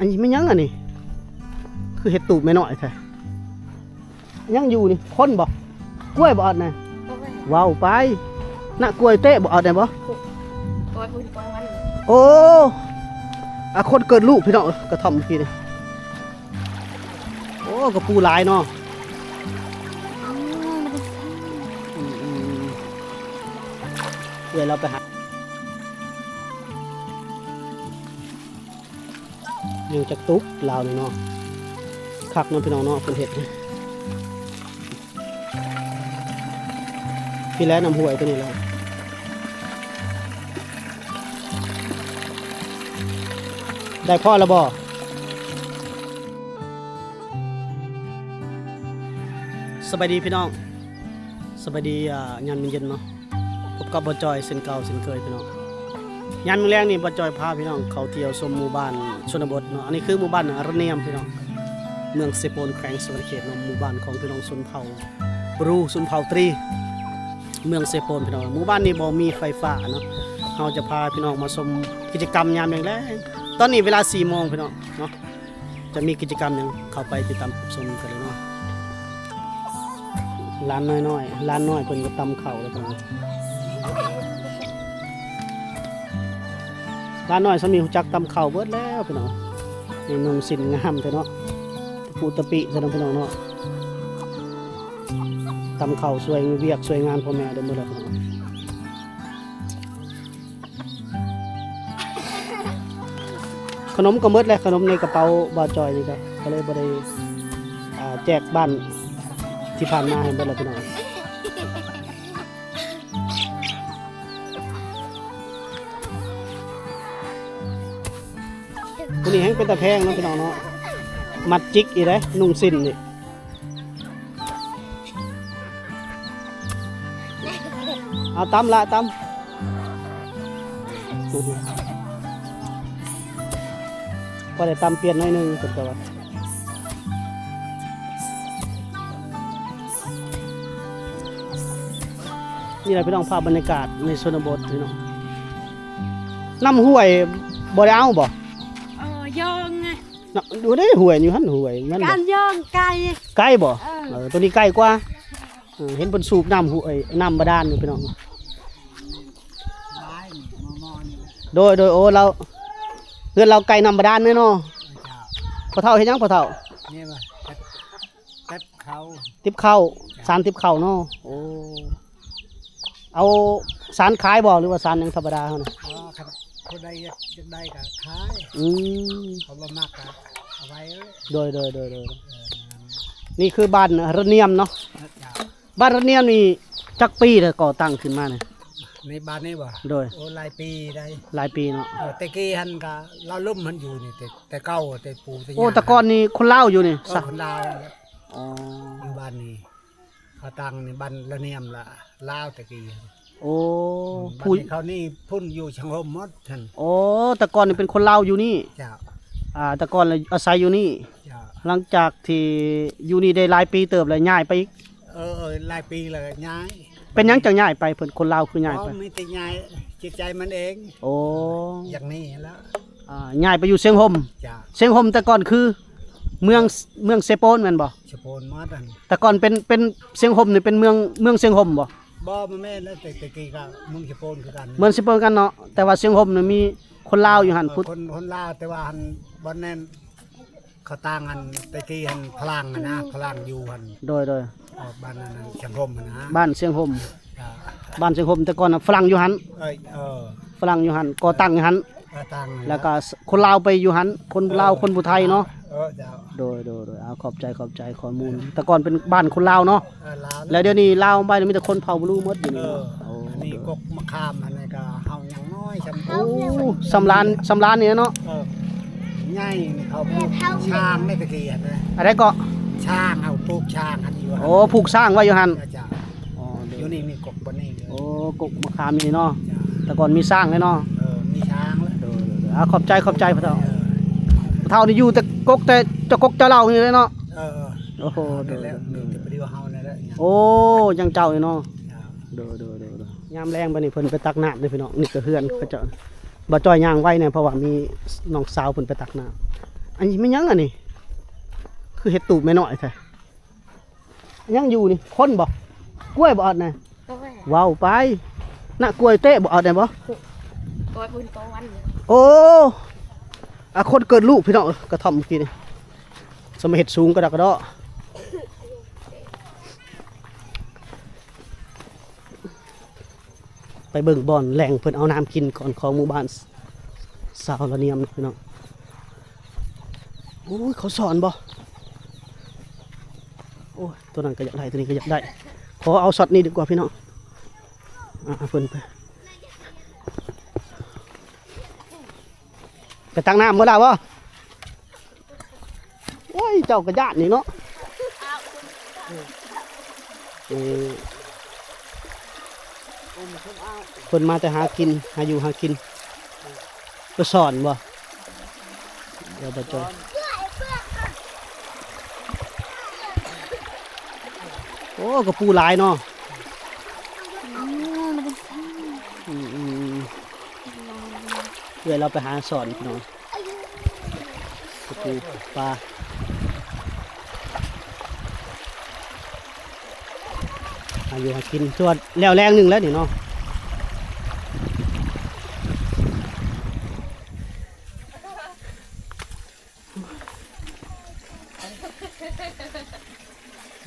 อันนี้ไม่ยั้งอันนี้คือเห็ดตูบไม่น้อยแท้ยังอยู่นี่คนบ่กล้วยบ่อดนะว้าวไปน่ะกล้วยเตะบ่อดได้บ่โอ้อะคนเกิดลูกพี่น้องกระท่อมพี่นี่โอ้กระปูหลายเนาะเดี๋ยวเราไปหายังจะตุ๊กลาวเลยเนาะคักเนาะพี่น้องเนาะเป็นเห็ดพี่แล้วนำหวยตัวนี้เลยได้พ่อแล้วบ่สบายดีพี่น้องสบายดียันมันเย็นเนาะพบกับบ่จอยเส้นเก่าเส้นเคยพี่น้องยันมื้อแรกนี่บ่จอยพาพี่น้องเขาเที่ยวชมหมู่บ้านชนบทเนาะอันนี้คือหมู่บ้านระเนียมพี่น้องเมืองเซโปนแขวงสวรรณเขตเนาะหมู่บ้านของพี่น้องชนเผ่าบรูชนเผ่าตรีเมืองเซโปนพี่น้องหมู่บ้านนี้บ่มีไฟฟ้าเนาะเราจะพาพี่น้องมาชมกิจกรรมยามแลงๆตอนนี้เวลา 4 โมงพี่น้องเนาะจะมีกิจกรรมหยังเข้าไปติดตามชมกันเลยเนาะร้านน้อยๆร้านน้อยเพิ่นก็ตำข้าวแล้วพี่น้องร้านน้อยสามีรู้จักตำข้าวเบิดแล้วพี่น้องนี่นุ่งสินงามเถอะเนาะปูตะปิซะเนาะพี่น้องเนาะตำข้าวสวยเวียกสวยงานพ่อแม่เด้อมื้อละพี่น้องขนมก็หมดแล้วขนมในกระเป๋าบ่าวจอยนี่ก็เลยบ่ได้แจกบ้านที่ผ่านมาให้เบิดแล้วพี่น้องตัวนี้แห้งเป็นตะแพงเนาะพี่น้องเนาะมัดจิกอีกเลยนุ่งสิ้นนี่เอาตำละตำก็ได้ตำเปลี่ยนหน่อยนึงสุดยอดนี่แหละพี่น้องภาพบรรยากาศในชนบทพี่น้องน้ำห้วยบ่ได้เอาบ่ยองไงดูได้ห่วยอยู่หันห่วยมันการยองไก่ไก่บ่ตัวนี้ไก่กว่าเห็นบนสูบน้ำห่วยน้ำบาดาลอยู่พี่น้องโดยโอ้เราเพื่อนเราไก่น้ำบาดาลเนาะพอเท่าเห็นยังพอเท่านี่ป่ะติ๊บเขาสารติ๊บเขาเนาะโอ้เอาสารขายบ่หรือว่าสารยังธรรมดาเท่านั้นคนใดจะได้ก็ขายเขาบ่มากก็เอาไว้โดยนี่คือบ้านระเนียมเนาะบ้านระเนียมนี่จักปีแล้วก่อตั้งขึ้นมาเนี่ยในบ้านนี้บ่โดยโอ้หลายปีได้หลายปีเนาะแต่กี้หันก็เราลุ่มมันอยู่นี่แต่เก่าแต่ปู่แต่ย่าโอ้แต่ก่อนนี่คนลาวอยู่นี่คนลาวอยู่บ้านนี้เขาตั้งในบ้านระเนียมละลาวแต่กี้โอ้ผู้เขานี่พุ่นอยู่ชังลมมดท่านโอ้แต่ก่อนนี่เป็นคนลาวอยู่นี่เจ้าแต่ก่อนเลยอาศัยอยู่นี่หลังจากที่อยู่นี่ได้หลายปีเติบเลยย้ายไปอีกหลายปีเลยย้ายเป็นยังจังย้ายไปเพิ่นคนลาวคือย้ายไปไม่ได้ย้ายจิตใจมันเองโอ้อย่างนี้แล้วย้ายไปอยู่เชียงห่มเชียงห่มแต่ก่อนคือเมืองเซโปนแม่นบ่เซโปนมาดันแต่ก่อนเป็นเชียงห่มนี่เป็นเมืองเชียงห่มบ่มาแม่แล้วแต่กี้ก็เมืองเซโปนคือกันเมืองเซโปนกันเนาะแต่ว่าเชียงห่มนี่มีคนลาวอยู่หั่นคนลาวแต่ว่าหั่นบ่แน่นเขาต่างกันแต่กี้หั่นพลังนะพลังอยู่หั่นโดยบ้านนั้นเชียงรมนะบ้านเชียงห่มบ้านเชียงห่มแต่ก่อนฝรั่งอยู่หั่นฝรั่งอยู่หั่นก่อตั้งอยู่หั่นแล้วก็คนลาวไปอยู่หั่นคนลาวคนผู้ไทยเนาะโดยเอาขอบใจข้อมูลแต่ก่อนเป็นบ้านคนลาวเนาะแล้วเดี๋ยวนี้ลาวไปมีแต่คนเผ่าบลูหมดอยู่นี่อันนี้กกมะขามอันนี้ก็เฮาอย่างน้อยสำรานนี่เนาะใหญ่นี่เขาปลูกช้างไม่ตะกี้นะอะไรก็ช้างเอาปลูกช้างอันนี้โอ้ผูกสร้างไว้อยู่หั่นอยู่นี่มีกกบ่นี่โอ้กกมะขามนี่เนาะแต่ก่อนมีสร้างเลยเนาะมีช้างแล้วขอบใจพ่อเฒ่านี่อยู่แต่กกแต่เจ้ากกเจ้าเล่านี่เลยเนาะโอ้โหแล้วไปดูเฮานั่นแหละโอ้ยังเจ้าอยู่เนาะยามแรงไปนี่เพิ่นไปตักน้ำเด้อพี่น้องนี่ก็เฮือนเขาเจ้าบ่จ้อยย่างไว้เนี่ยเพราะว่ามีน้องสาวเพิ่นไปตักน้ อันนี้ไม่ยั้งอันนี้คือเห็ดตูบไม่น้อยแท้ยังอยู่นี่คนบ่กล้วยบ่อดนะ ก็แม่ ว้าวไปน่ะกล้วยเตะบ่อดได้บ่ ก้อยบุญโตวัน โอ้อะคนเกิดลูกพี่น้องกระท่อมเมื่อกี้นี่สมัยเห็ดสูงกระดักกระเดาะไปเบิ่งบ่อนแหล่งเพิ่นเอาน้ำกินก่อนของหมู่บ้านสาวละเนียมนะพี่น้องโอ้ยเขาสอนบ่โอ้ยตัวนั้นก็อยากได้ตัวนี้ก็อยากได้ขอเอาช็อตนี้ดีกว่าพี่น้องเพิ่นไปตั้งน้ำเมื่อไหร่วะโอ้ยเจ้ากระยานนี่เนาะเพิ่นมาแต่หากินหาอยู่หากินไปสอนบ่เดี๋ยวบ่จอยโอ้กระปูหลายเนาะเดี๋ยวเราไปหาสอนพี่น้องกระปูปลาหาอยู่หากินส่วนแล้วแรงหนึ่งแล้วนี่เนาะ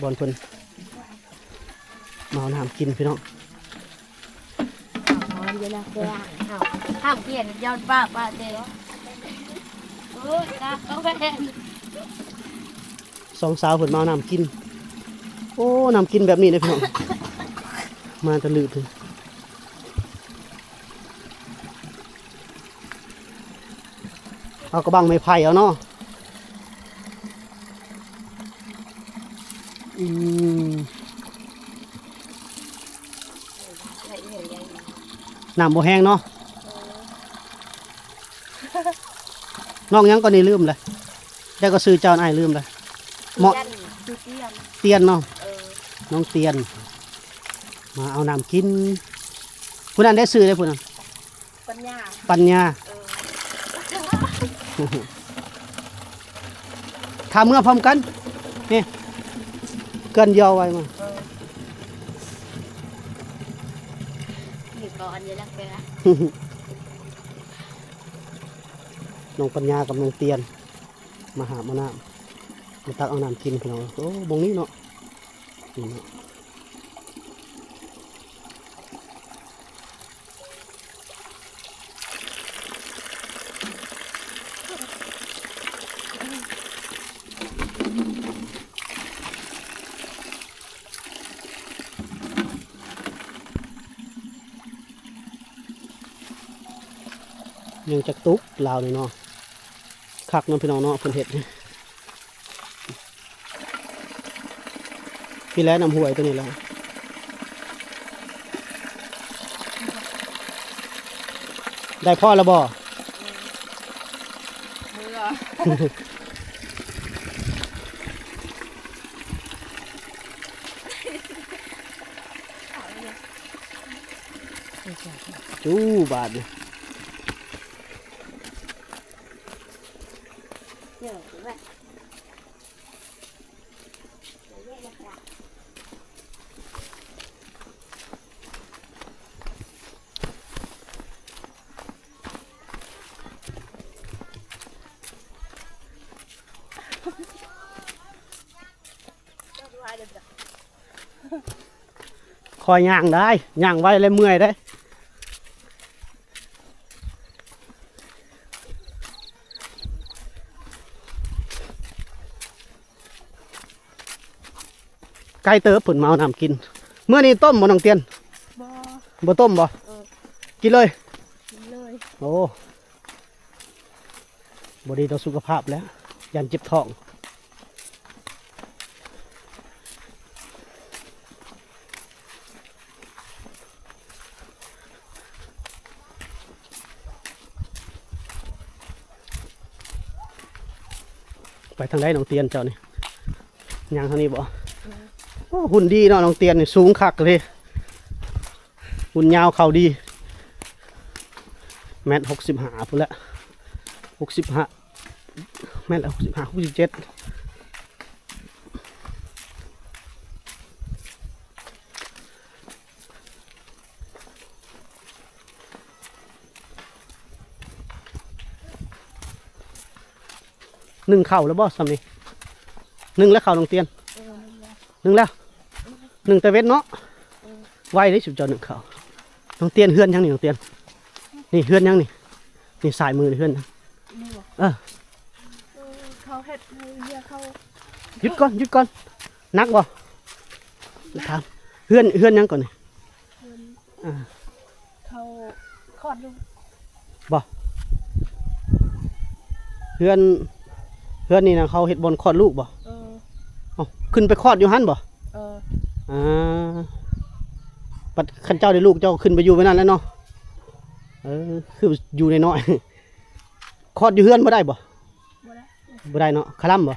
บอลเพิ่นมาเอาน้ำกินพี่น้อง เดี๋ยวนะเดี๋ยวห้ามเปลี่ยนยอดบ้าบ้าเดียวโอ้ยนะเขาแม่ สองสาวเพิ่นมาเอาน้ำกินโอ้น้ำกินแบบนี้เลยพี่น้องมาตะลืดเลยเอากระบังไม้ไผ่เอาเนาะน้ำบ่แห้งเนาะน้องยังก็นี่ลืมเลยได้ก็ซื้อเจ้าอ้ายลืมเลยเหมาะเตียนเนาะน้องเตียนมาเอาน้ำกินผู้นั้นได้ซื้อได้ผู้นั้น ปัญญา ปัญญาทำเมื่อพร้อมกันนี่เกินเดียวไว้มา อยู่ก่อนเดี๋ยวนะเดี๋ยวนะ น้องปัญญากับน้องเตียนมาหามาน้ำมาตักเอาน้ำกินพี่น้องโอ้บงนี้เนาะนี่เนาะยังจะตุ๊กลาวเลยเนาะคักเน้องพี่น้องเนาะเพิ่นเห็ดพี่แล้วนำหวยตัวนี้แล้วได้พ่อแล้วบ่ จู้บาทเนี่ย เดี๋ยวแม่ คอยย่างได้ย่างไว้เลยเมื่อยได้ไก่เติบผลเมาน้ำกินเมื่อนี้ต้มบ่น้องเตียน บ่ บ่ต้มบ่กินเลย เลย โอ้บดีต่อสุขภาพแล้วยันเจ็บท้องไปทางใดน้องเตียนเจ้านี่ย่างทางนี้บ่โอ้หุ่นดีเนาะน้องเตียนนี่สูงคักเลยหุ่นยาวเข่าดี1.65 พุ่นละ65 แม่นแล้ว65 67นึ่งเข่าแล้วบ่ซ้ำนี่นึ่งแล้วเข่าลงเตียนนึ่งแล้วนึ่งแต่เวทเนาะไว้ได้สุดจอหนึ่งเข่าลงเตียนเฮือนยังนี่ลงเตียนนี่เฮือนยังนี่นี่สายมือนี่เฮือนนะเขาเฮ็ดให้เรียกเขา หยุดก่อนนักบ่ถามเฮือนยังก่อนนี่ เขาคลอดลูก บ่เฮือนนี่นะเขาเฮ็ดบนคลอดลูกบ่เอ้าขึ้นไปคลอดอยู่หั่นบ่อ่าปัดคันเจ้าได้ลูกเจ้าขึ้นไปอยู่ไว้นั่นแล้วเนาะคืออยู่น้อยๆคลอดอยู่เฮือนบ่ได้บ่บ่ได้เนาะคลำบ่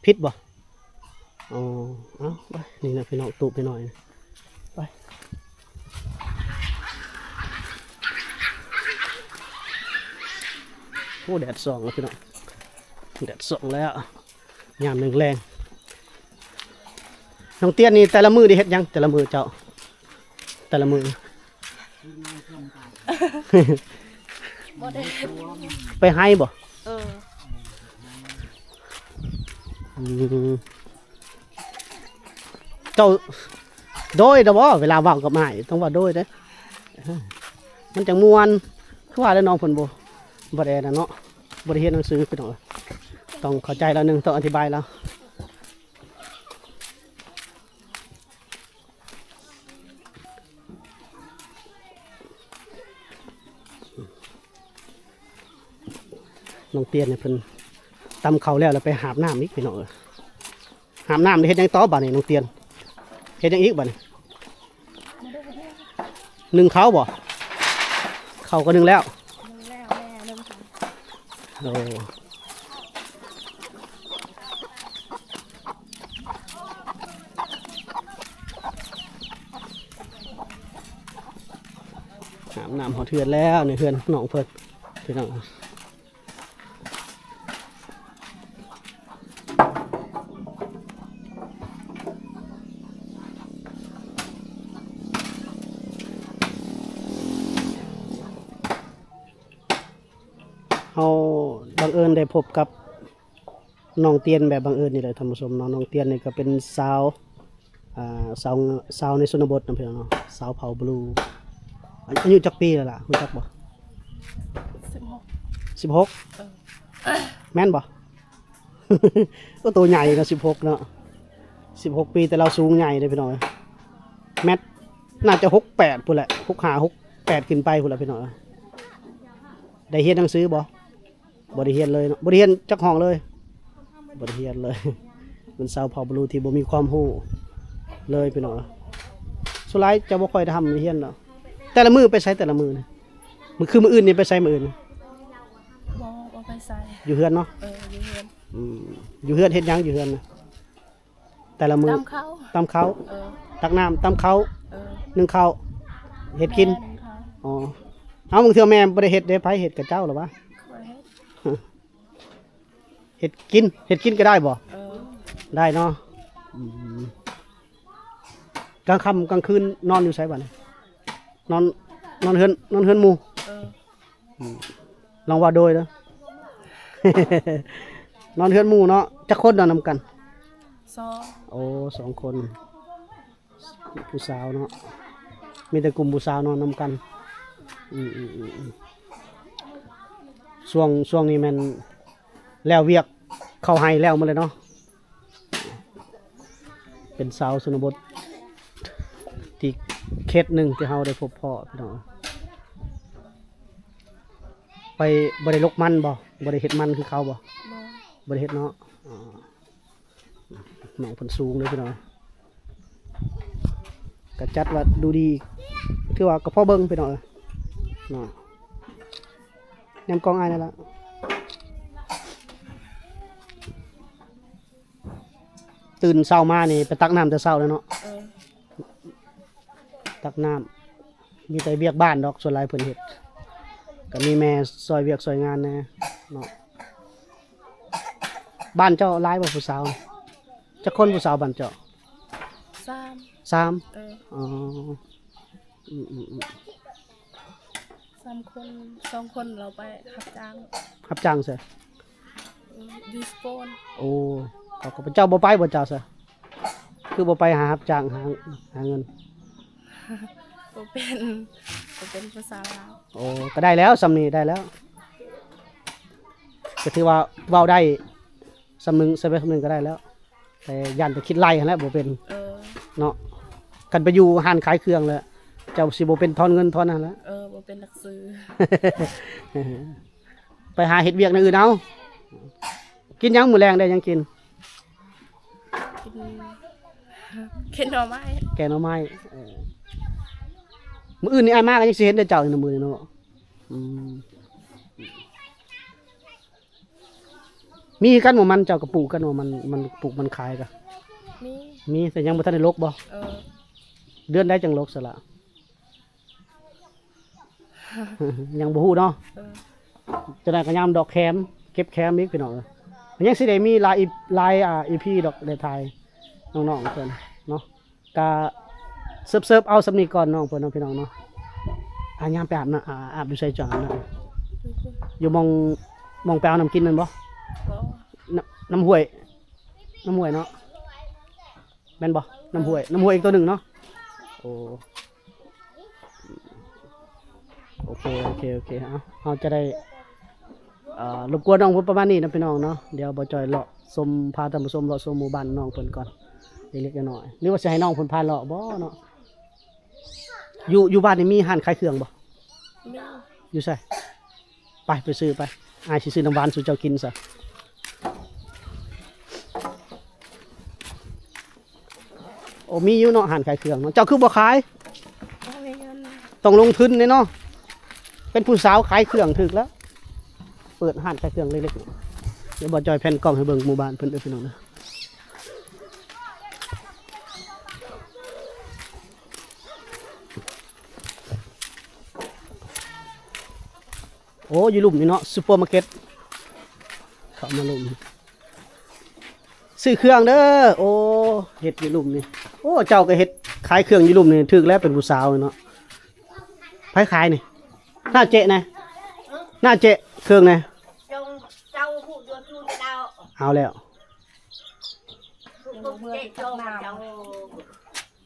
พิษบ่อ๋อเอาไปนี่นะพี่น้องตูบไปหน่อยไปโอ้แดดส่องแล้วพี่น้องแดดส่องแล้วยามแรงน้องเตี้ยนนี่แต่ละมือได้เฮ็ดยังแต่ละมือเจ้าแต่ละมือ บ่ได้ ไปให้บ่เจ้าโดยแต่ว่าเวลาเว้ากับอ้ายต้องว่าโดยเด้มันจังม่วนคือว่าแล้วน้องเพิ่นบ่ได้นั่นเนาะบ่ได้เรียนหนังสือพี่น้องต้องเข้าใจแล้วนึงต้องอธิบายแล้วน้องเตียนเนี่ยเพิ่นตำเขาแล้วไปหาบน้ำอีกพี่น้องหาบน้ำเฮ็ดหยังต่อบัดนี้น้องเตียนเฮ็ดหยังอีกบัดนี้นึ่งเขาบ่เขาก็นึ่งแล้วโอ้หาบน้ำหอเทือนแล้วในเทือนหนองเพิ่นพี่น้องเราบังเอิญได้พบกับน้องเตียนแบบบังเอิญนี่เลยท่านผู้ชมน้องเตียนนี่ก็เป็นสาวสาวในชนบทนะพี่น้องเนาะสาวเผ่าบลูอายุจักปีแล้วล่ะรู้จักบ่16แม่นบ่ ก็ตัวใหญ่นะ16เนาะ16ปีแต่เราสูงใหญ่เลยพี่น้องแมทน่าจะ68พุ่นแหละ65 68ขึ้นไปพุ่นแหละพี่น้องได้เรียนหนังสือบ่ได้เรียนเลยเนาะบ่ได้เรียนจักห้องเลยบ่ได้เรียนเลยเป็นสาวเผ่าบลูที่บ่มีความรู้เลยพี่น้องสุดท้ายจะบ่ค่อยได้ทำเรียนเนาะแต่ละมือไปใช้แต่ละมือนะมื้อคือมื้ออื่นนี่ไปใช้มื้ออื่นบ่ไปใส่ อยู่เฮือนเนาะอยู่เฮือนอยู่เฮือนเฮ็ดหยังอยู่เฮือนนะแต่ละมือตำเขาตักน้ำตำเขานึ่งข้าวเฮ็ดกินอ๋อเอามึงเถื่อแม่บ่ได้เฮ็ดได้ไผเฮ็ดกับเจ้าหรอวะเฮ็ดกินก็ได้บ่ได้เนาะกลางค่ำกลางคืนนอนอยู่ไสบัดนี้นอนเฮือนหมู่ลองว่าโดยเด้อ นอนเฮือนหมู่เนาะจักคนนอนนำกันโอ้2คนผู้สาวเนาะมีแต่กลุ่มผู้สาวนอนนำกันช่วงนี้มันแล้วเวียกเข้าให้แล้วมาเลยเนาะเป็นสาวชนบทที่เขตหนึ่งที่เราได้พบพ่อพี่น้องไปบริลกมันบ่บริเฮ็ดมันคือเขาบ่บริเฮ็ดเนาะหนองเพิ่นสูงเลยพี่น้องกระจัดว่าดูดีถือว่าก็พอเบิ่งพี่น้องเนาะแนมกองอ้ายนั่นล่ะตื่นเช้ามานี่ไปตักน้ำแต่เช้าแล้วเนาะตักน้ำมีแต่เวียกบ้านดอกส่วนหลายเพิ่นเฮ็ดก็มีแม่ซอยเวียกซอยงานแน่เนาะ บ้านเจ้าหลายบ่ผู้สาวจักคนผู้สาวบ้านเจ้า สาม สาม เออ อ๋ออืม 3 คน2 คนเราไปรับจ้าง รับจ้างซะ ยูสโปน โอ้เขาก็เป็นเจ้าบ่ไปบ่เจ้าซะคือบ่ไปหารับจ้างหาเงิน บ่เป็นภาษาลาว โอ้ก็ได้แล้วสำนี้ได้แล้วก็ถือว่าเว้าได้สำนึงสำนึงก็ได้แล้ว แต่ย่านไปคิดไล่หั่นแหละบ่เป็น เออ เนาะกันไปอยู่ห้านขายเครื่องแล้วเจ้าสิบ่เป็นทอนเงินทอนนั่นแหละ บ่เป็นนักซื้อ ไปหาเฮ็ดเวียกอย่างอื่นเอากินหยังมื้อแรงได้หยังกิน กินหน่อไม้ แกงหน่อไม้มื้ออื่นนี่อ้ายมากก็ยังสิเห็นได้เจ้าอยู่ในมื้อนี้เนาะอืมมีกันว่ามันเจ้าก็ปลูกกันว่ามันปลูกมันขายกะ มี มีแต่ยังบ่ทันได้ลกบ่ เออ เดือนได้จังลกซะละ ยังบ่ฮู้เนาะ เออ จะได้ก็ยามดอกแคมเก็บแคมอีกพี่น้องมันยังสิได้มีลายEP ดอกได้ทายน้องๆเพิ่นเนาะก็เสิร์ฟเอาสำนี้ก่อนน้องเพิ่นเนาะพี่น้องเนาะยามไปอาบน้ำอาบอยู่ใส่จานนะอยู่มองไปเอาน้ำกินนั่นบ่ บ่ น้ำห้วยเนาะแม่นบ่น้ำห้วยอีกตัวหนึ่งเนาะโอเคเอาจะได้รบกวนน้องเพิ่นประมาณนี้นะพี่น้องเนาะเดี๋ยวบ่จอยเลาะชมพาท่านผู้ชมเลาะชมหมู่บ้านน้องเพิ่นก่อนเล็กๆน้อยๆหรือว่าสิให้น้องเพิ่นพาเลาะบ่เนาะอยู่บ้านนี่มีร้านขายเครื่องบ่ มี อยู่ไสไปซื้อไปอ้ายสิซื้อน้ำหวานสู่เจ้ากินซะโอ้มีอยู่เนาะร้านขายเครื่องเนาะเจ้าคือบ่ขาย บ่มีเงิน ต้องลงทุนเนาะเป็นผู้สาวขายเครื่องถึกแล้ว เปิดห้านขายเครื่องเล็กๆเดี๋ยวบ่จอยแผ่นกล้องให้เบิ่งหมู่บ้านเพิ่นเด้อพี่น้องนะโอ้อยู่หลุมนี่เนาะซุปเปอร์มาร์เก็ตเข้ามาหลุมซื้อเครื่องเด้อโอ้เฮ็ดอยู่หลุมนี่โอ้เจ้าก็เฮ็ดขายเครื่องอยู่หลุมนี่ถึกแล้วเป็นผู้สาวเนาะไผขายนี่หน้าเจ๊นะหน้าเจ๊เครื่องนะ เจ้าผู้โดนชูเจ้า เอาแล้ว เมื่อเจ้ามาเจ้า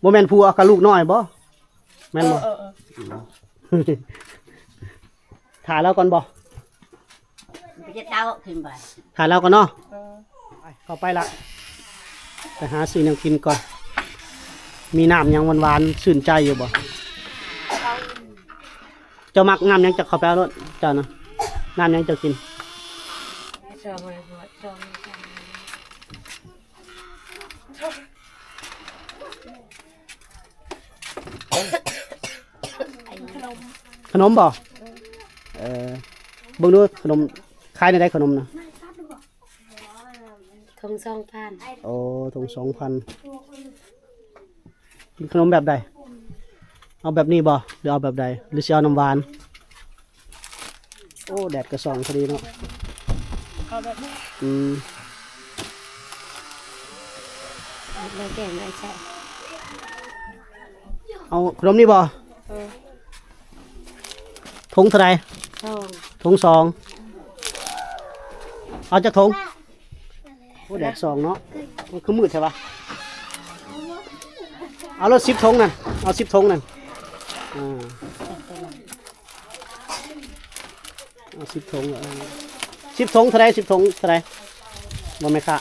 บ่แม่นผัวกับลูกน้อยบ่แม่นบ่ เออ ถ่ายแล้วก่อนบ่ ไปจะเจ้าขึ้นไป ถ่ายแล้วก่อนเนาะ เออ ไปเข้าไปละไปหาซื้อแนวกินก่อนมีน้ำหยังหวานๆชื่นใจอยู่บ่เจ้ามักน้ำหยังจะเข้าไปเอารถเจ้านะน้ำหยังเจ้ากิน ชอบเลยชอบขนมบ่เบิ่งดูขนมขายในได้ขนมนะ ทง2,000 โอ้ถุง2,000กินขนมแบบใดเอาแบบนี้บ่หรือเอาแบบใดหรือสิเอาน้ำหวานโอ้แดดกระส่องพอดีเนาะ เอาแบบนี้ เลยแก่ไม่ใช่ เอาขนมนี่บ่ เออ ถุงเท่าไหร่ ทง ถุง2เอาจากถุงโอ้แดดส่องเนาะมันคือมืดใช่ปะเอารถ10ถุงนั่นเอา10ถุงนั่นเอา10ถุง10ถุงเท่าไหร่10ถุงเท่าไหร่บ่แม่ค่ะ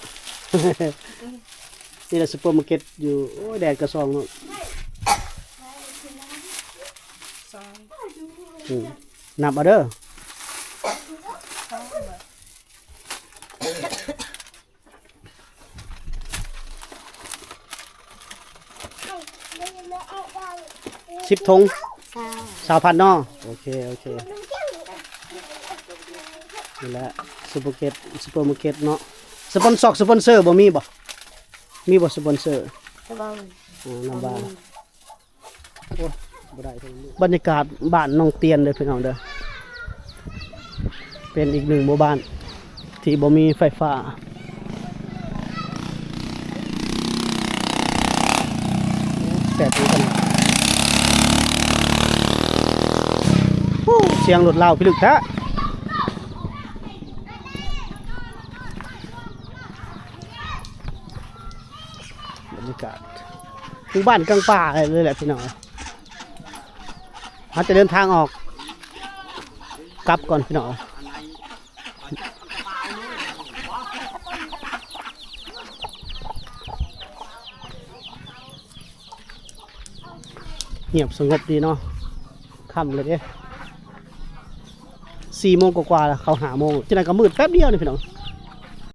นี่แหละซุปเปอร์มาร์เก็ตอยู่โอ้ยแดดกระส่องเนาะ 2 นับเอาเด้อ10ถุง20,000เนาะโอเคนี่แหละซุปเปอร์มาร์เก็ตเนาะสปอนเซอร์บ่มีบ่สปอนเซอร์ จะบอก น้ำบานโอ้บ่ได้บรรยากาศบ้านน้องเตียนเด้อพี่น้องเด้อเป็นอีกหนึ่งหมู่บ้านที่บ่มีไฟฟ้า 8ปีกันโอ้เสียงรถเล่าพิลึกแท้บรรยากาศหมู่บ้านกลางป่าเลยแหละพี่น้องเราจะเดินทางออกกลับก่อนพี่น้องเงียบสงบดีเนาะค่ำเลยเด้4 โมงกว่าๆแล้วเขา5 โมงที่นั่นก็มืดแป๊บเดียวนี่พี่น้อง